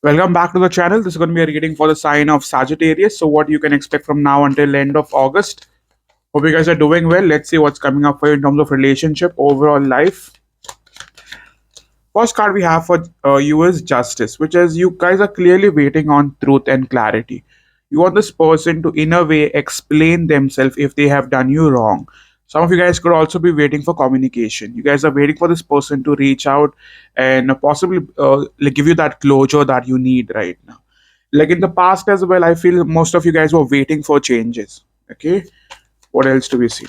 Welcome back to the channel. This is going to be a reading for the sign of Sagittarius. So, what you can expect from now until end of August. Hope you guys are doing well. Let's see what's coming up for you in terms of relationship, overall life. First card we have for you is Justice, which is you guys are clearly waiting on truth and clarity. You want this person to, in a way, explain themselves if they have done you wrong. Some of you guys could also be waiting for communication. You guys are waiting for this person to reach out and possibly like give you that closure that you need right now. Like in the past as well, I feel most of you guys were waiting for changes. Okay, what else do we see?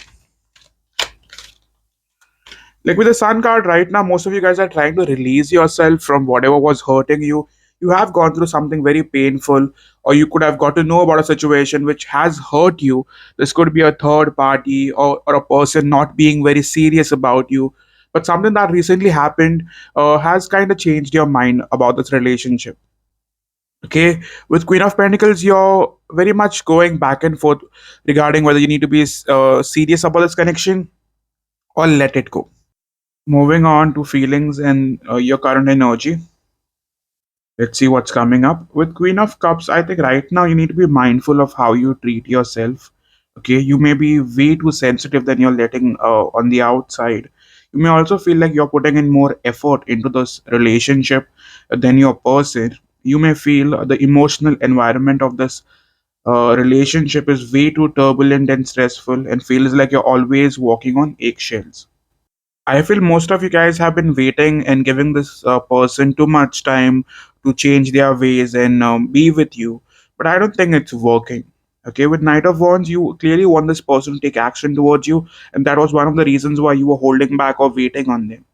Like with the sun card right now, most of you guys are trying to release yourself from whatever was hurting you. You have gone through something very painful, or you could have got to know about a situation which has hurt you. This could be a third party, or a person not being very serious about you. But something that recently happened has kind of changed your mind about this relationship. Okay, with Queen of Pentacles, you're very much going back and forth regarding whether you need to be serious about this connection or let it go. Moving on to feelings and your current energy. Let's see what's coming up. With Queen of Cups, I think right now you need to be mindful of how you treat yourself. Okay, you may be way too sensitive than you're letting on the outside. You may also feel like you're putting in more effort into this relationship than your person. You may feel the emotional environment of this relationship is way too turbulent and stressful and feels like you're always walking on eggshells. I feel most of you guys have been waiting and giving this person too much time to change their ways and be with you, but I don't think it's working. Okay, with Knight of Wands, you clearly want this person to take action towards you, and that was one of the reasons why you were holding back or waiting on them.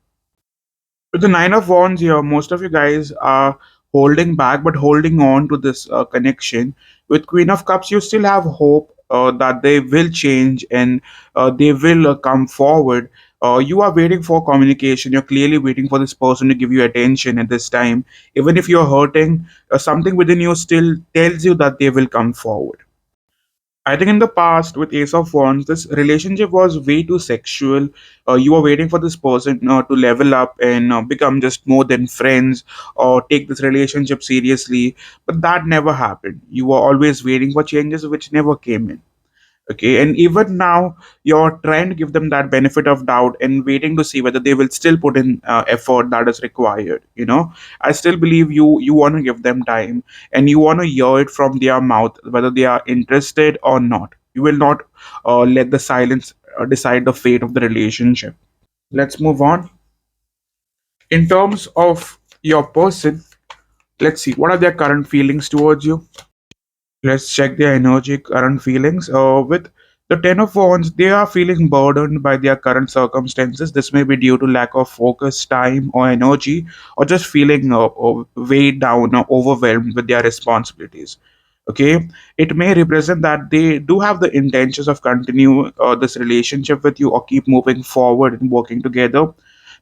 With the Nine of Wands here, most of you guys are holding back but holding on to this connection. With Queen of Cups, you still have hope that they will change and they will come forward. You are waiting for communication. You're clearly waiting for this person to give you attention at this time. Even if you're hurting, something within you still tells you that they will come forward. I think in the past with Ace of Wands, this relationship was way too sexual. You were waiting for this person to level up and become just more than friends or take this relationship seriously, but that never happened. You were always waiting for changes which never came in. Okay, and even now you're trying to give them that benefit of doubt and waiting to see whether they will still put in effort that is required. I still believe you want to give them time and you want to hear it from their mouth whether they are interested or not. You will not let the silence decide the fate of the relationship. Let's move on. In terms of your person, let's see what are their current feelings towards you. Let's check their energy, current feelings. With the Ten of Wands, they are feeling burdened by their current circumstances. This may be due to lack of focus, time, or energy, or just feeling weighed down or overwhelmed with their responsibilities. Okay, it may represent that they do have the intentions of continue this relationship with you or keep moving forward and working together.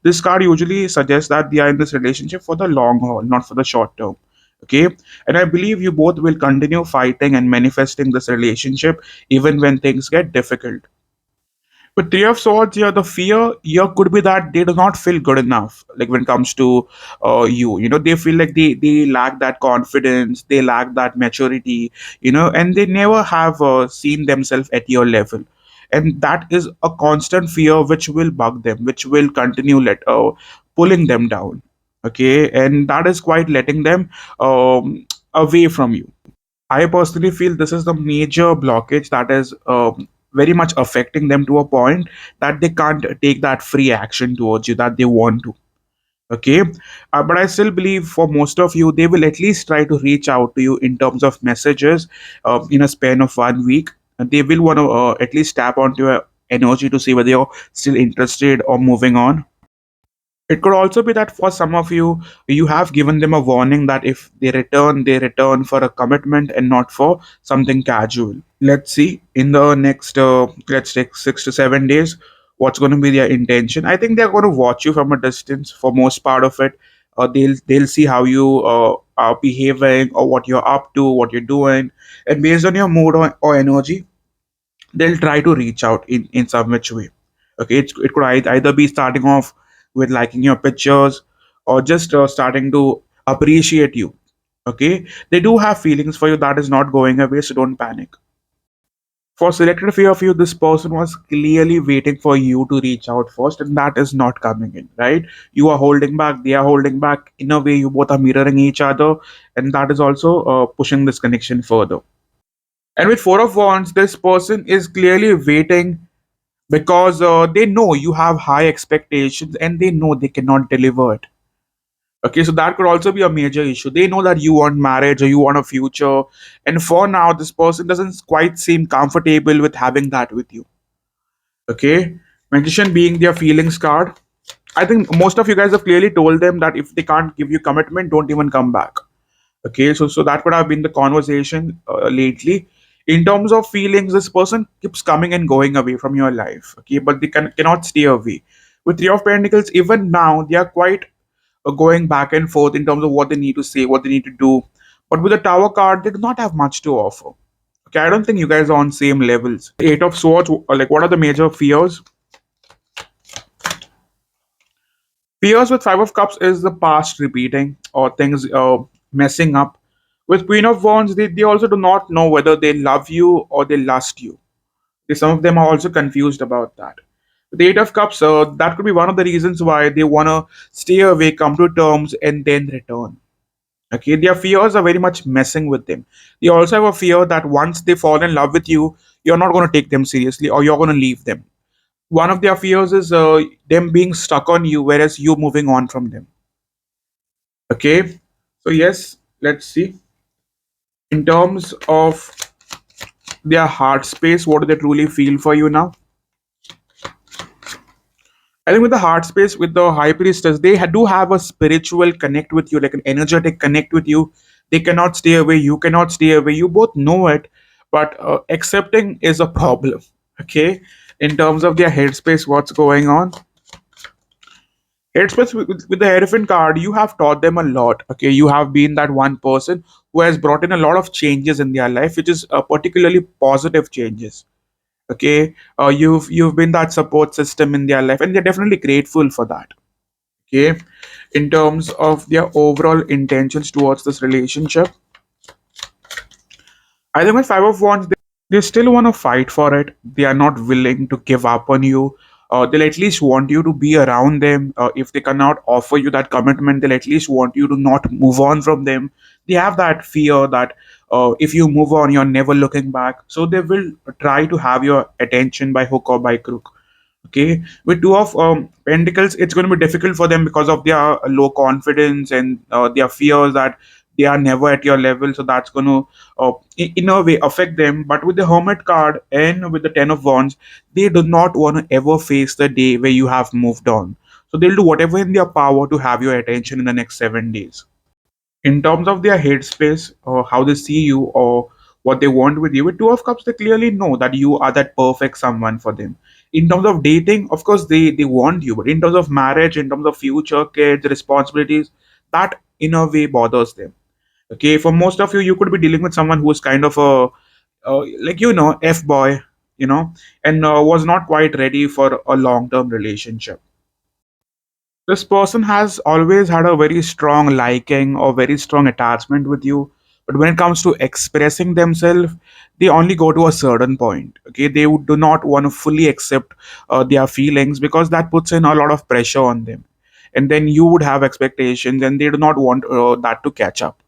This card usually suggests that they are in this relationship for the long haul, not for the short term. Okay, and I believe you both will continue fighting and manifesting this relationship even when things get difficult. With Three of Swords here, the fear here could be that they do not feel good enough. Like when it comes to they feel like they lack that confidence, they lack that maturity, and they never have seen themselves at your level. And that is a constant fear which will bug them, which will continue pulling them down. Okay, and that is quite letting them away from you. I personally feel this is the major blockage that is very much affecting them to a point that they can't take that free action towards you that they want to. Okay, but I still believe for most of you, they will at least try to reach out to you in terms of messages in a span of 1 week. They will want to at least tap onto your energy to see whether you're still interested or moving on. It could also be that for some of you, you have given them a warning that if they return for a commitment and not for something casual. Let's see in the next, let's take 6 to 7 days, what's going to be their intention. I think they're going to watch you from a distance for most part of it. They'll see how you are behaving or what you're up to, what you're doing, and based on your mood or energy, they'll try to reach out in some which way. Okay, it could either be starting off with liking your pictures or just starting to appreciate you. Okay, they do have feelings for you, that is not going away, so don't panic. For selected few of you, this person was clearly waiting for you to reach out first, and that is not coming in, right? You are holding back, they are holding back. In a way, you both are mirroring each other, and that is also pushing this connection further. And with Four of Wands, this person is clearly waiting because they know you have high expectations and they know they cannot deliver it. Okay, so that could also be a major issue. They know that you want marriage or you want a future, and for now, this person doesn't quite seem comfortable with having that with you. Okay, Magician being their feelings card. I think most of you guys have clearly told them that if they can't give you commitment, don't even come back. Okay, so that could have been the conversation lately. In terms of feelings, this person keeps coming and going away from your life. Okay, but they cannot stay away. With Three of Pentacles, even now they are quite going back and forth in terms of what they need to say, what they need to do. But with the Tower card, they do not have much to offer. Okay, I don't think you guys are on same levels. Eight of Swords, like what are the major fears? Fears with Five of Cups is the past repeating or things messing up. With Queen of Wands, they also do not know whether they love you or they lust you. Some of them are also confused about that. With the Eight of Cups, that could be one of the reasons why they want to stay away, come to terms, and then return. Okay, their fears are very much messing with them. They also have a fear that once they fall in love with you, you're not going to take them seriously or you're going to leave them. One of their fears is them being stuck on you, whereas you moving on from them. Okay, so yes, let's see. In terms of their heart space, what do they truly feel for you now? I think with the heart space, with the high priestess, they do have a spiritual connect with you, like an energetic connect with you. They cannot stay away. You cannot stay away. You both know it, but accepting is a problem. Okay, in terms of their headspace, what's going on? Headspace with the Hierophant card, you have taught them a lot. Okay, you have been that one person who has brought in a lot of changes in their life, which is particularly positive changes. Okay, you've been that support system in their life, and they're definitely grateful for that. Okay, in terms of their overall intentions towards this relationship, I think with Five of Wands, they still want to fight for it. They are not willing to give up on you. They'll at least want you to be around them. If they cannot offer you that commitment, they'll at least want you to not move on from them. They have that fear that if you move on, you're never looking back. So they will try to have your attention by hook or by crook. Okay, with Two of Pentacles, it's going to be difficult for them because of their low confidence and their fears that they are never at your level. So that's going to, in a way, affect them. But with the Hermit card and with the Ten of Wands, they do not want to ever face the day where you have moved on. So they'll do whatever in their power to have your attention in the next 7 days. In terms of their headspace or how they see you or what they want with you, with Two of Cups, they clearly know that you are that perfect someone for them. In terms of dating, of course, they want you, but in terms of marriage, in terms of future, kids, responsibilities, that in a way bothers them. Okay, for most of you, you could be dealing with someone who is kind of a like f boy, and was not quite ready for a long term relationship. This person has always had a very strong liking or very strong attachment with you, but when it comes to expressing themselves, they only go to a certain point. Okay, they do not want to fully accept their feelings because that puts in a lot of pressure on them, and then you would have expectations and they do not want that to catch up.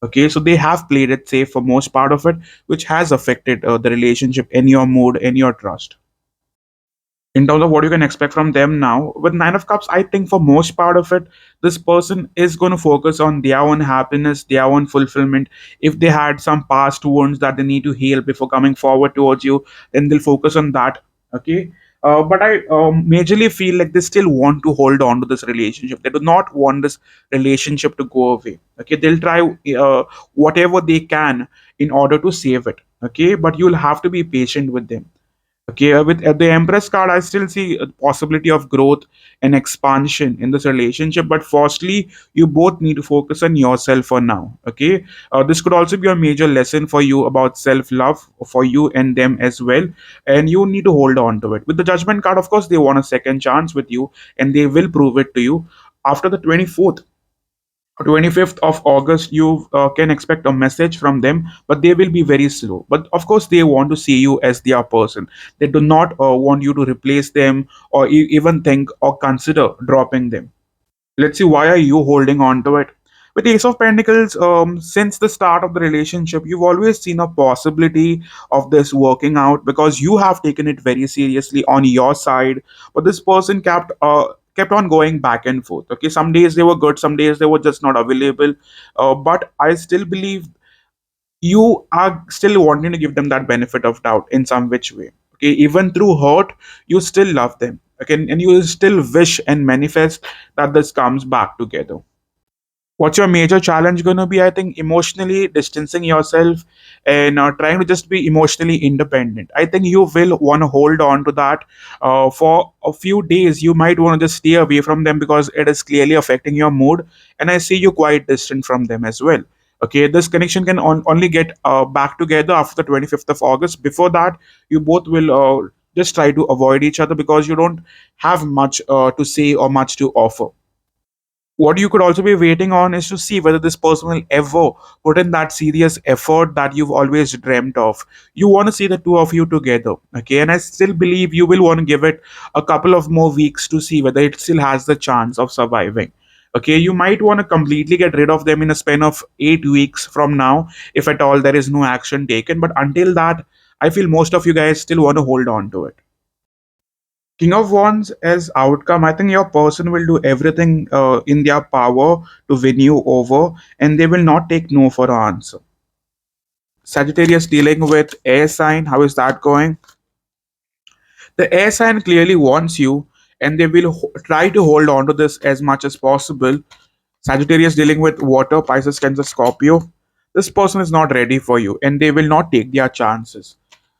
Okay, so they have played it safe for most part of it, which has affected the relationship in your mood, in your trust. In terms of what you can expect from them now, with Nine of Cups, I think for most part of it, this person is going to focus on their own happiness, their own fulfillment. If they had some past wounds that they need to heal before coming forward towards you, then they'll focus on that. Okay, but I majorly feel like they still want to hold on to this relationship. They do not want this relationship to go away. Okay, they'll try whatever they can in order to save it. Okay, but you'll have to be patient with them. Okay, with the Empress card, I still see a possibility of growth and expansion in this relationship. But firstly, you both need to focus on yourself for now. Okay, this could also be a major lesson for you about self love for you and them as well. And you need to hold on to it. With the Judgment card, of course, they want a second chance with you and they will prove it to you after the 24th. 25th of August, you can expect a message from them, but they will be very slow. But of course, they want to see you as their person. They do not want you to replace them or even think or consider dropping them. Let's see, why are you holding on to it? With Ace of Pentacles, since the start of the relationship, you've always seen a possibility of this working out because you have taken it very seriously on your side. But this person kept on going back and forth. Okay, some days they were good, some days they were just not available. But I still believe you are still wanting to give them that benefit of doubt in some which way. Okay, even through hurt, you still love them. Okay, and you still wish and manifest that this comes back together. What's your major challenge going to be? I think emotionally distancing yourself and trying to just be emotionally independent. I think you will want to hold on to that for a few days. You might want to just stay away from them because it is clearly affecting your mood, and I see you quite distant from them as well. Okay, this connection can only get back together after the 25th of August. Before that, you both will just try to avoid each other because you don't have much to say or much to offer. What you could also be waiting on is to see whether this person will ever put in that serious effort that you've always dreamt of. You want to see the two of you together, okay? And I still believe you will want to give it a couple of more weeks to see whether it still has the chance of surviving. Okay, you might want to completely get rid of them in a span of 8 weeks from now, if at all there is no action taken. But until that, I feel most of you guys still want to hold on to it. King of Wands as outcome, I think your person will do everything in their power to win you over, and they will not take no for an answer. Sagittarius dealing with air sign, how is that going? The air sign clearly wants you, and they will try to hold on to this as much as possible. Sagittarius dealing with water, Pisces, Cancer, Scorpio. This person is not ready for you, and they will not take their chances.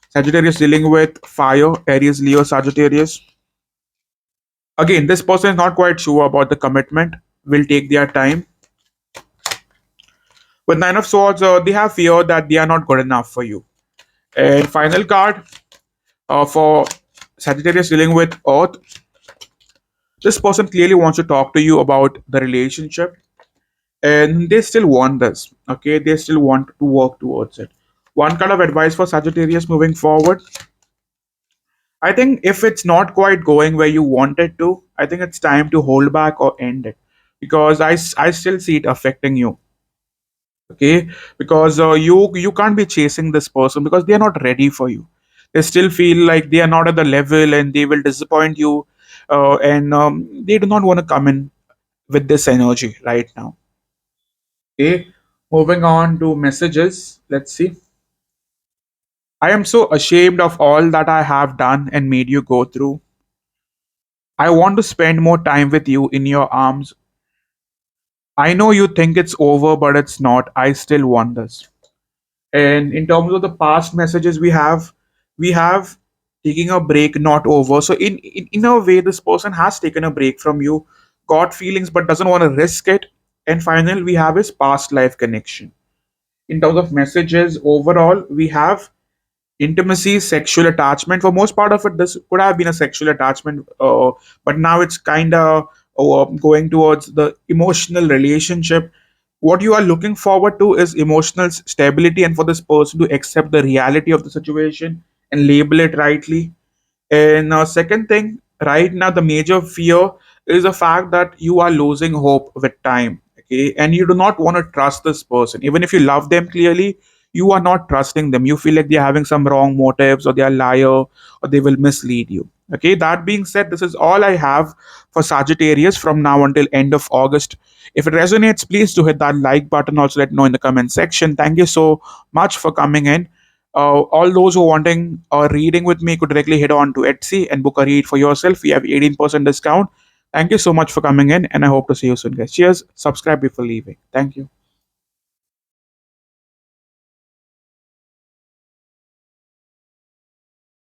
Sagittarius dealing with fire, Aries, Leo, Sagittarius. Again, this person is not quite sure about the commitment, will take their time. With Nine of Swords, they have fear that they are not good enough for you. And final card for Sagittarius dealing with Earth. This person clearly wants to talk to you about the relationship, and they still want this. Okay, they still want to work towards it. One kind of advice for Sagittarius moving forward. I think if it's not quite going where you want it to, I think it's time to hold back or end it because I still see it affecting you. Okay, because you can't be chasing this person because they are not ready for you. They still feel like they are not at the level and they will disappoint you, and they do not want to come in with this energy right now. Okay, moving on to messages. Let's see. I am so ashamed of all that I have done and made you go through. I want to spend more time with you in your arms. I know you think it's over, but it's not. I still want this. And in terms of the past messages we have taking a break, not over. So in a way, this person has taken a break from you, got feelings but doesn't want to risk it. And finally, we have his past life connection. In terms of messages overall, we have intimacy, sexual attachment. For most part of it, this could have been a sexual attachment, but now it's kind of going towards the emotional relationship. What you are looking forward to is emotional stability, and for this person to accept the reality of the situation and label it rightly. And second thing, right now, the major fear is the fact that you are losing hope with time. Okay. And you do not want to trust this person. Even if you love them clearly, you are not trusting them. You feel like they're having some wrong motives or they are liar or they will mislead you. Okay. That being said, this is all I have for Sagittarius from now until end of August. If it resonates, please do hit that like button. Also, let me know in the comment section. Thank you so much for coming in. All those who are wanting a reading with me could directly head on to Etsy and book a read for yourself. We have 18% discount. Thank you so much for coming in, and I hope to see you soon, guys. Cheers. Subscribe before leaving. Thank you.